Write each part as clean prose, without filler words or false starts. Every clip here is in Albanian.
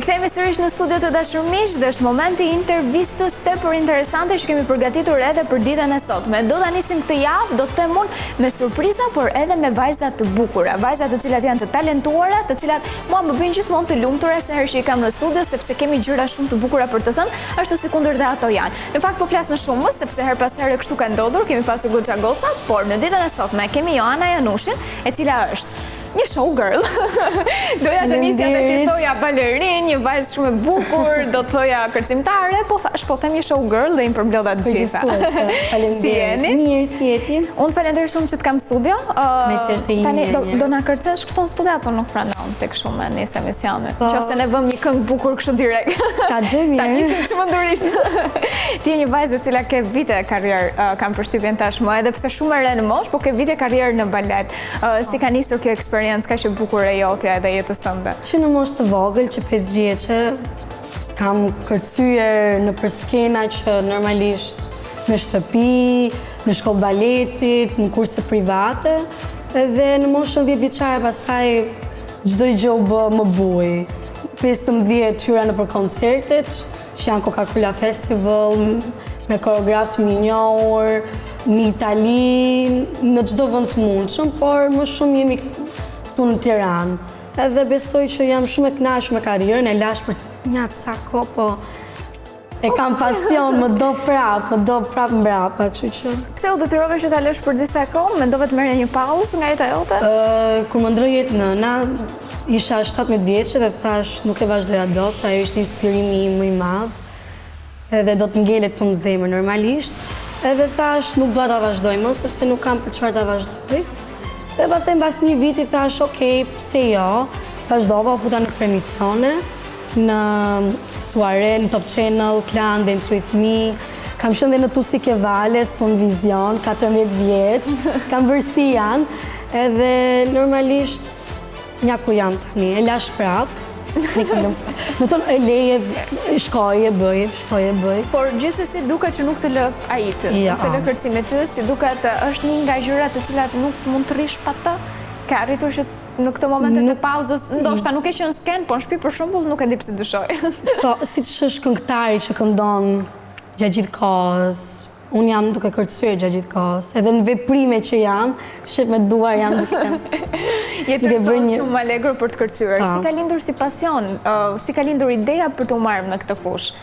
Rikthehemi sërish në studio të dashur miq dhe është momenti i intervistës tepër interesante që kemi përgatitur edhe për ditën e sotme. Do ta nisim këtë javë, do të them unë, me surpriza, por edhe me vajza të bukura, vajza të cilat janë të talentuara, të cilat mua më bëjnë gjithmonë të lumtura se herë që i kam në studio, sepse kemi gjëra shumë të bukura për të thënë, ashtu si kundër dhe ato janë. Në fakt po flas në shumë, sepse her pas here kështu ka ndodhur, kemi pasur goxha goca, por në ditën e sotme kemi Joana Janushin, e cila është një showgirl. Doja të nisja dhe të thoja balerin, një vajzë shumë e bukur, do të thoja kërcimtare, po thash, po them një showgirl dhe im përmbledha të gjitha. Si jeni? Mirë, si jeti? Unë falenderoj shumë që të kam studio. Mesi është e Tani do na kërcesh këtu në studio apo nuk pranon tek shumë me nisë emisione? Nëse ne vëm një këngë bukur kështu direkt. Ta gjej mirë. Ta nisim çmendurisht. Ti je një vajzë e cila ke vite karrierë, kam përshtypjen tashmë, edhe pse shumë e re në moshë, po ke vite karrierë në balet. Si ka nisur kjo eksperiencë kaq e bukur e jotja edhe jetës tënde? Që në moshë të vogël, që 5 vjeçe, kam kërcyer në për skena që normalisht në shtëpi, në shkollë baletit, në kurse private, edhe në moshën 10 vjeçare pastaj çdo gjë u bë më buj. 15 hyra në për koncertet, që janë Coca-Cola Festival, me koreograf të minjohur, në Itali, në çdo vend të mundshëm, por më shumë jemi këtu në Tiranë. Edhe besoj që jam shumë e kënaqur me karrierën, e lash për një ca kohë, po e kam pasion, më do prap mbrapa, kështu që. Pse u detyrove që ta lësh për disa kohë? Mendove të merrje një pauzë nga jeta jote? Kur më ndroi jetë nëna, isha 17 vjeçë dhe thash nuk e vazhdoja dot, se ajo ishte inspirimi im më i madh. Edhe do të ngelet të në zemër normalisht. Edhe thash nuk do ta vazhdoj më, sepse nuk kam për çfarë ta vazhdoj. Dhe pastaj mbas një viti thash, okay, pse jo? Vazhdova, u futa në emisione, në Suare, në Top Channel, Clan, Dance With Me. Kam qenë dhe në Tusi Ke Vales, Ton Vizion, 14 vjeç. Kam bërë si janë, edhe normalisht nja ku jam tani, e lash prap. Më thonë, e leje, shkoj e bëj. Por gjithsesi duket që nuk të lë ai ty, nuk të lë kërcimet ty, si duket është një nga gjërat të cilat nuk mund të rrish pa të. Ka arritur që në këto momente të pauzës, ndoshta nuk e qenë sken, po në shtëpi për shembull nuk e di pse dyshoj. Po, siç është këngëtari që këndon gjatë gjithë kohës, unë jam duke kërcyer gjatë gjithë kohës, edhe në veprime që jam, shqip me duar jam duke. Jetë shumë allegër për të kërcyer. Si ka lindur si pasion, si ka lindur ideja për të marrë në këtë fushë?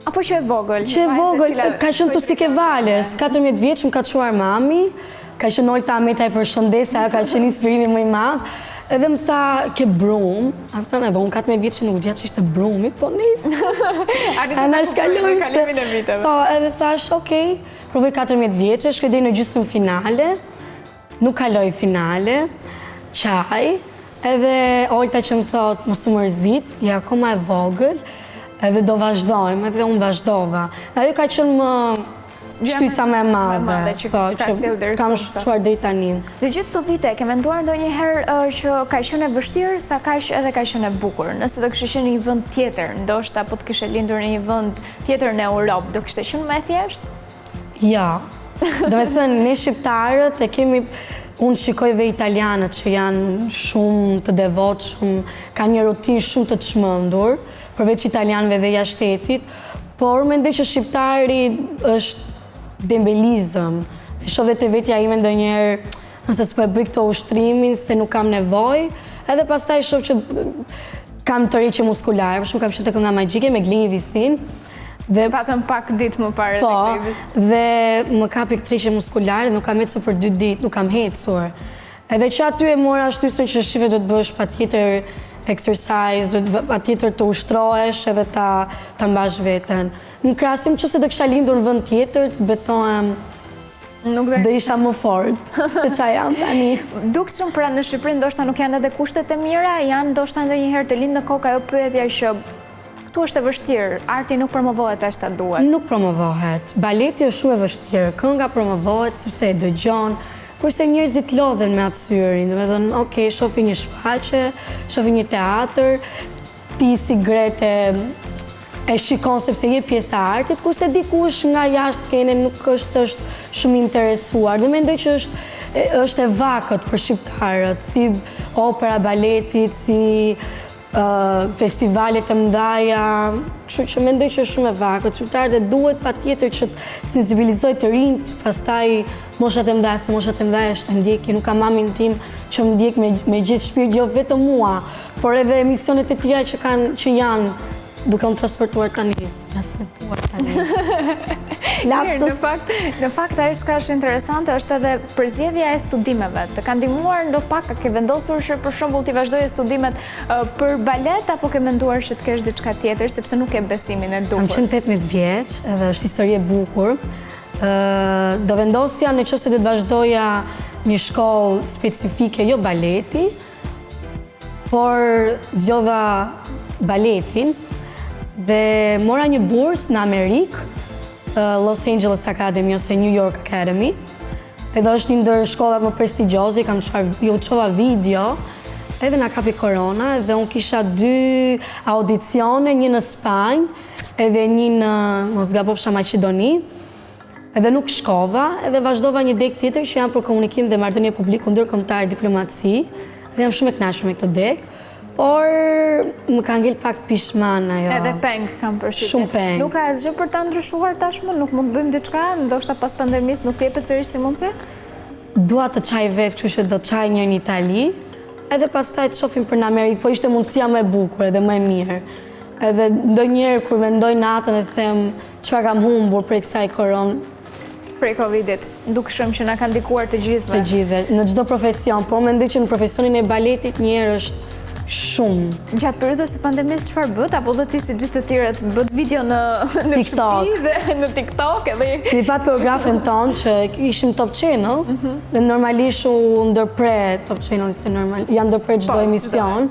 Apo që e vogël? Që e vogël, ka qenë Tusi Ke Vales, 14 vjeç më ka çuar mami, ka qenë Olta Ameta e përshëndes, ajo ka qenë inspirimi më i madh. Edhe më tha, ke brum, a pëtën edhe unë 14 vjetë që nuk dhja që ishte brumi, po nisë. Në kalimin e viteve. Po, edhe thash, okej, provoj 14 vjetë, shkëdej në gjysmë finale, nuk kaloj finale, qaj, edhe Olta që më thot, mos u mërzit, ja akoma e vogël, edhe do vazhdojmë, edhe unë vazhdova. Ajo ka qenë më shtysa me madhe, që kam shtuar deri tani. Në gjithë të vite, ke menduar ndonjëherë që ka qenë e vështirë, sa kaq edhe ka qenë e bukur? Nëse do kishte qenë në një vend tjetër, ndoshta po të kishe lindur në një vend tjetër në Europë, do kishte qenë më e thjeshtë? Ja. Do me thënë, ne shqiptarët e kemi, unë shikoj dhe italianët që janë shumë të devotshëm, kanë një rutinë shumë të çmendur, përveç italianëve dhe jashtëtit, por mendoj që shqiptari është dembelizëm. E shoh dhe te vetja ime ndonjëherë, nëse s'po e bëj këto ushtrimin se nuk kam nevojë, edhe pastaj shoh që kam tërheqje muskulare, për shembull kam qenë te kënga magjike me Glini Visin dhe patëm pak ditë më parë te Glini. Dhe më kapi tërheqje muskulare, nuk kam ecur për 2 ditë, nuk kam ecur. Edhe që aty e mora shtysën që shive do të bësh patjetër exercise, patjetër të ushtrohesh edhe ta mbash veten. Në krahasim nëse do kisha lindur në vend tjetër, betohem do isha më fort se çfarë jam tani. Dukshëm pra në Shqipëri ndoshta nuk janë edhe kushtet e mira, janë ndoshta ndonjëherë të lind në kokë ajo pyetja që këtu është e vështirë, arti nuk promovohet ashtu sa duhet. Nuk promovohet. Baleti është shumë e vështirë, kënga promovohet sepse e dëgjon. Kurse njerëzit lodhen me atë syrin, do me thënë, okej, shofi një shfaqe, shofi një teatr, ti si Grete e shikon sepse je pjesa e artit, kurse dikush nga jashtë skene nuk është shumë interesuar. Dhe mendoj që është e vakët për shqiptarët, si opera, baletit, si festivalet e mëdhaja, kështu që mendoj që është shumë e vakët. Qytetarët duhet patjetër që të sensibilizoj të rinjt, pastaj moshat e mëdha, se moshat e mëdha është ndjekje, nuk kam mamin tim që më ndjek me gjithë shpirt, jo vetëm mua, por edhe emisionet e tjera që janë duke unë transportuar tani. Transmetuar tani. Mirë, në fakt ajo që është interesante është edhe përzgjedhja e studimeve. Të ka ndihmuar ndo pak, ke vendosur që për shembull ti vazhdoje studimet për balet apo ke menduar që të kesh diçka tjetër sepse nuk ke besimin e duhur? Kam qenë 18 vjeç, edhe është histori e bukur. Do vendosja në qoftë se do të vazhdoja një shkollë specifike, jo baleti, por zgjodha baletin dhe mora një bursë në Amerikë, Los Angeles Academy ose New York Academy. Edhe është një ndër shkollat më prestigjioze, ju çova video, edhe na kapi korona dhe unë kisha 2 audicione, një në Spanjë edhe një në, mos gabofsha, Maqedoni. Edhe nuk shkova, edhe vazhdova një dek tjetër që janë për komunikim dhe marrëdhënie publiku ndërkombëtar, diplomaci. Dhe jam shumë e kënaqur me këtë dek. Por më ka ngel pak pishman ajo. Edhe peng kam përshtypjen. Shumë peng. Nuk ka asgjë për ta ndryshuar tashmë, nuk mund të bëjmë diçka, ndoshta pas pandemisë nuk jepet sërish si mundsi? Dua të çaj vetë, kështu që do të çaj një në Itali, edhe pastaj të shohim për në Amerikë, po ishte mundësia më e bukur edhe më e mirë. Edhe ndonjëherë kur mendoj natën e them çfarë kam humbur prej kësaj koronë. Prej Covidit, dukshëm që na ka ndikuar të gjithëve. Të gjithëve, në çdo profesion, por mendoj që në profesionin e baletit një herë është shumë. Gjatë periudhës së pandemisë çfarë bët, apo dhe ti si gjithë të tjerët bët video në TikTok shtëpi dhe në TikTok edhe Një pat koreografen tonë që ishim Top Channel dhe normalisht u ndërpre Top Channel se janë ndërpre çdo emision.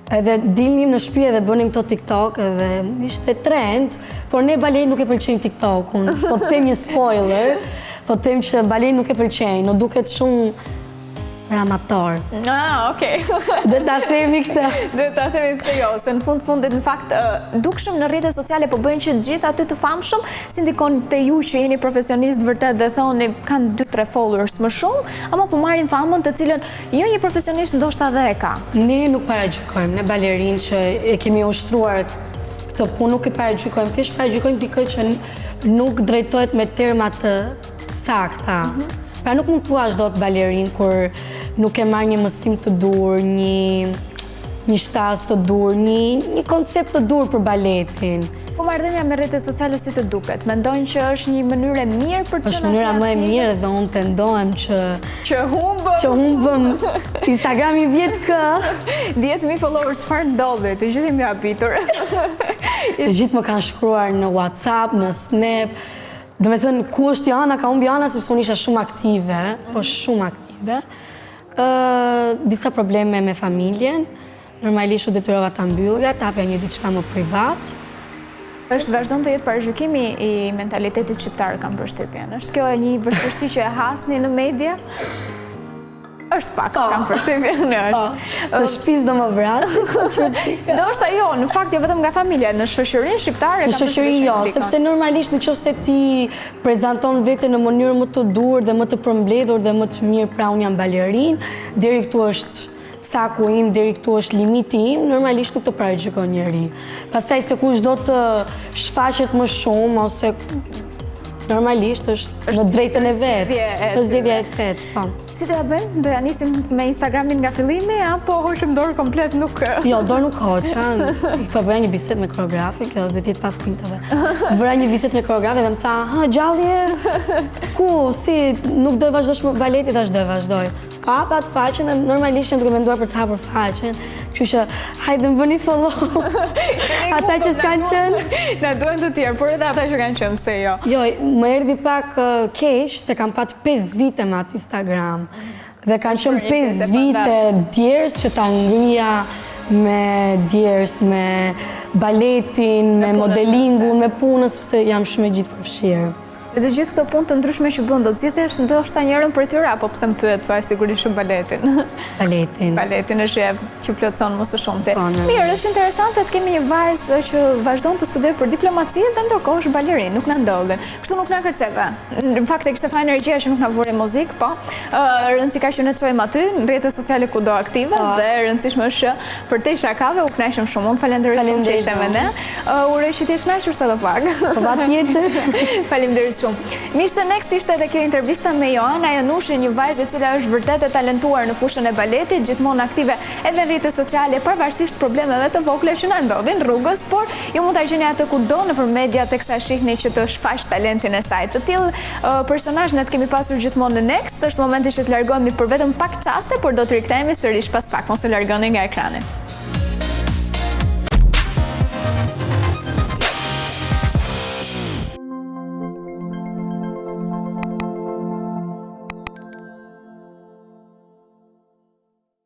Edhe dilnim në shtëpi edhe bënim këto TikTok edhe ishte trend, por ne balerin nuk e pëlqejnë TikTokun. Po të them një spoiler, po të them që balerin nuk e pëlqejnë, në duket shumë amator. Okej. Dhe ta themi këtë. Dhe ta themi pse jo, se në fundit në fakt dukshëm në rrjetet sociale po bëjnë që gjithë aty të famshëm, si ndikon te ju që jeni profesionist vërtet dhe thoni kanë 2-3 followers më shumë, ama po marrin famën të cilën jo një profesionist ndoshta dhe e ka. Ne nuk paragjykojmë, ne balerinë që e kemi ushtruar këtë punë nuk e paragjykojmë, thjesht paragjykojmë dikë që nuk drejtohet me terma të sakta. Pra nuk mund thua çdo të balerin kur nuk e marrë një mësim të dur, një shtas të dur, një koncept të dur për baletin. Po marrëdhënia me rrjetet sociale si të duket? Mendojnë që është një mënyrë e mirë për të qenë? Është mënyra më e mirë dhe unë tendohem që humbëm Instagrami 10K. 10.000 followers, çfarë ndodhi? Të gjithë jemi habitur. Të gjithë më kanë shkruar në WhatsApp, në Snap. Dhe me thënë, ku është Jana, ka humbi Jana, sepse unë isha shumë aktive, po shumë aktive. Disa probleme me familjen, normalisht u detyrova ta mbyllja, ta hapja një diçka më privat. Vazhdon të jetë paragjykimi i mentalitetit shqiptar, kam përshtypjen. Është kjo një vështirësi që e hasni në media? Është pak, kam përshtypjen. Të shtëpisë do më vrasë. Ndoshta jo, në fakt jo vetëm nga familja, në shoqërinë shqiptare. Në shoqërinë jo, sepse normalisht nëse ti prezanton veten në mënyrë më të dur dhe më të përmbledhur dhe më të mirë, pra unë jam balerin, deri këtu është saku im, deri këtu është limiti im, normalisht nuk të paragjykon njeri. Pastaj se kush do të shfaqet më shumë ose normalisht është në drejtën e vetë, në zgjedhja e vetë, po. Si do ja bëjmë? Do ja nisim me Instagramin nga fillimi, apo hoqëm dorë komplet nuk... Jo, dorë nuk hoqa. Po bëja një bisedë me koreografi, kjo do t'jetë pas kuintave. Bëra një bisedë me koreografi dhe më tha, gjallje, ku, si, nuk do e vazhdojsh më baleti, dhe do e vazhdoj. Ka hapat faqen, normalisht jam duke menduar për të hapur faqen, kështu që hajde më bëni follow. Ata që s'kanë qenë. Na duhen të tjerë, por edhe ata që kanë qenë, pse jo. Jo, më erdhi pak keq se kam pat 5 vite me atë Instagram. Dhe kanë qenë 5 vite djerës që ta ngrija me djerës, me baletin, me modelingun, me punës, sepse jam shumë e gjithë përfshirë. Dhe gjithë këto punë të ndryshme që bën, do të zgjedhësh ndoshta njërin prej tyre apo pse më pyet thua sigurisht shumë baletin. Baletin. Baletin është jep që plotson më së shumti. Po, Mirë, është interesante të kemi një vajzë që vazhdon të studiojë për diplomaci dhe ndërkohë është balerin, nuk na ndodhin. Kështu nuk na kërceve. Në fakt e kishte fajin energjia që nuk na vuri muzikë, po. Rëndësi ka që ne çojmë aty në rrjetet sociale kudo aktive dhe e rëndësishme është për te shakave u kënaqem shumë. Unë falenderoj shumë që ishe me ne. Uroj që të jesh kënaqur sadopak. Po patjetër. Faleminderit shumë. Miqtë, next ishte edhe kjo intervista me Joana Janushi, një vajzë e cila është vërtet e talentuar në fushën e baletit, gjithmonë aktive edhe në rrjetet sociale, pavarësisht problemeve të vogla që na ndodhin rrugës, por ju mund ta gjeni atë kudo nëpër media teksa shihni që të shfaq talentin e saj. Të tillë personazh ne kemi pasur gjithmonë në Next. Është momenti që të largohemi për vetëm pak çaste, por do të rikthehemi sërish pas pak. Mos u largoni nga ekrani.